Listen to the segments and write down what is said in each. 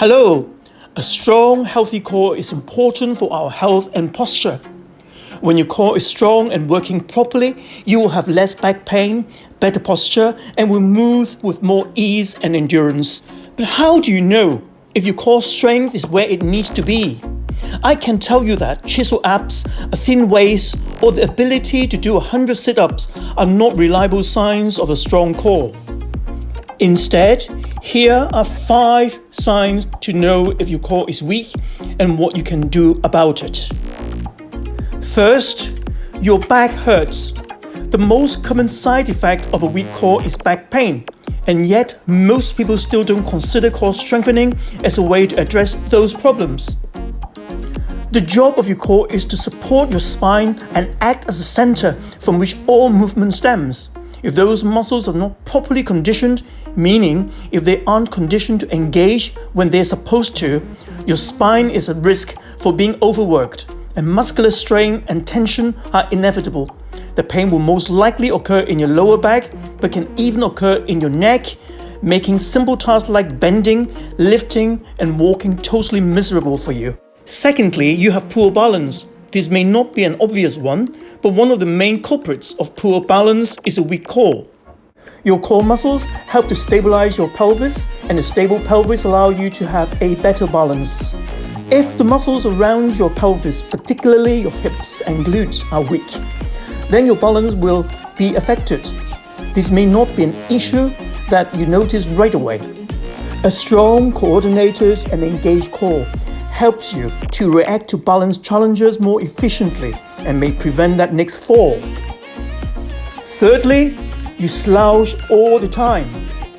Hello! A strong, healthy core is important for our health and posture. When your core is strong and working properly, you will have less back pain, better posture, and will move with more ease and endurance. But how do you know if your core strength is where it needs to be? I can tell you that chisel abs, a thin waist, or the ability to do 100 sit-ups are not reliable signs of a strong core. Instead, here are 5 signs to know if your core is weak and what you can do about it. First, your back hurts. The most common side effect of a weak core is back pain, and yet most people still don't consider core strengthening as a way to address those problems. The job of your core is to support your spine and act as a center from which all movement stems. If those muscles are not properly conditioned, meaning if they aren't conditioned to engage when they're supposed to, your spine is at risk for being overworked, and muscular strain and tension are inevitable. The pain will most likely occur in your lower back, but can even occur in your neck, making simple tasks like bending, lifting, and walking totally miserable for you. Secondly, you have poor balance. This may not be an obvious one, but one of the main culprits of poor balance is a weak core. Your core muscles help to stabilize your pelvis, and a stable pelvis allows you to have a better balance. If the muscles around your pelvis, particularly your hips and glutes, are weak, then your balance will be affected. This may not be an issue that you notice right away. A strong, coordinated, and engaged core helps you to react to balance challenges more efficiently and may prevent that next fall. Thirdly, you slouch all the time.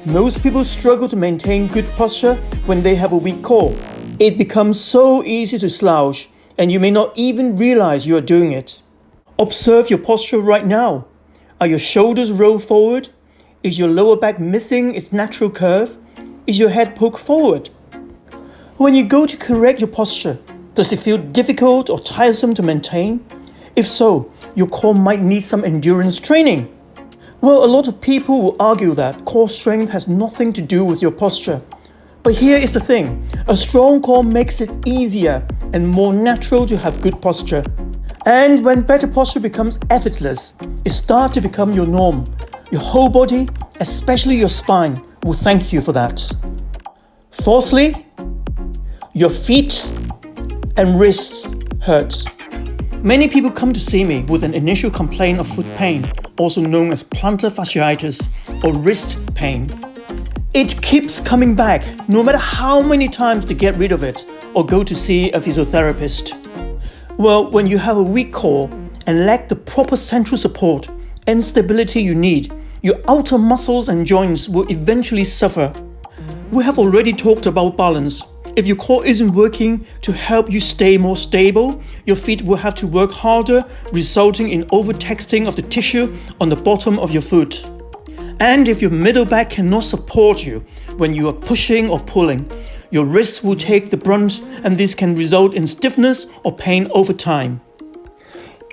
Most people struggle to maintain good posture when they have a weak core. It becomes so easy to slouch, and you may not even realize you are doing it. Observe your posture right now. Are your shoulders rolled forward? Is your lower back missing its natural curve? Is your head poked forward? When you go to correct your posture, does it feel difficult or tiresome to maintain? If so, your core might need some endurance training. Well, a lot of people will argue that core strength has nothing to do with your posture. But here is the thing, a strong core makes it easier and more natural to have good posture. And when better posture becomes effortless, it starts to become your norm. Your whole body, especially your spine, will thank you for that. Fourthly, your feet and wrists hurt. Many people come to see me with an initial complaint of foot pain, also known as plantar fasciitis or wrist pain. It keeps coming back, no matter how many times to get rid of it or go to see a physiotherapist. Well, when you have a weak core and lack the proper central support and stability you need, your outer muscles and joints will eventually suffer. We have already talked about balance. If your core isn't working to help you stay more stable, your feet will have to work harder, resulting in overtaxing of the tissue on the bottom of your foot. And if your middle back cannot support you when you are pushing or pulling, your wrists will take the brunt, and this can result in stiffness or pain over time.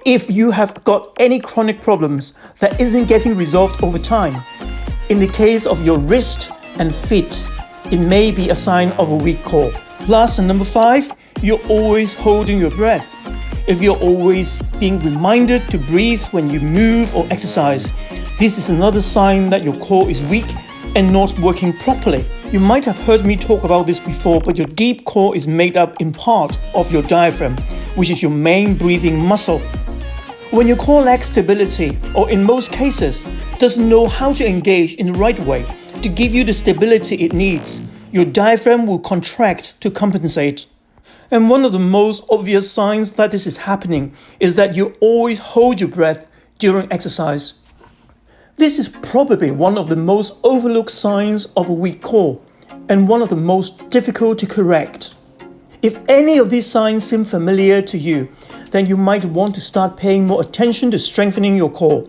If you have got any chronic problems that isn't getting resolved over time, in the case of your wrist and feet, it may be a sign of a weak core. Last and number 5, you're always holding your breath. If you're always being reminded to breathe when you move or exercise, this is another sign that your core is weak and not working properly. You might have heard me talk about this before, but your deep core is made up in part of your diaphragm, which is your main breathing muscle. When your core lacks stability, or in most cases, doesn't know how to engage in the right way to give you the stability it needs, your diaphragm will contract to compensate. And one of the most obvious signs that this is happening is that you always hold your breath during exercise. This is probably one of the most overlooked signs of a weak core, and one of the most difficult to correct. If any of these signs seem familiar to you, then you might want to start paying more attention to strengthening your core.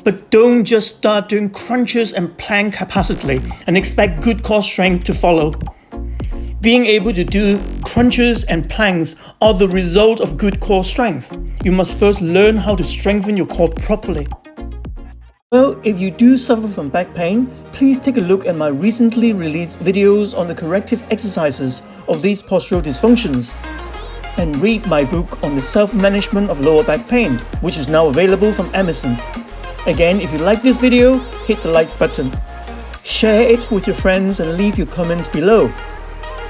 But don't just start doing crunches and plank haphazardly and expect good core strength to follow. Being able to do crunches and planks are the result of good core strength. You must first learn how to strengthen your core properly. Well, if you do suffer from back pain, please take a look at my recently released videos on the corrective exercises of these postural dysfunctions, and read my book on the self-management of lower back pain, which is now available from Amazon. Again, if you like this video, hit the like button. Share it with your friends and leave your comments below.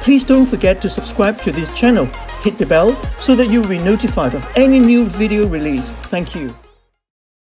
Please don't forget to subscribe to this channel. Hit the bell so that you will be notified of any new video release. Thank you.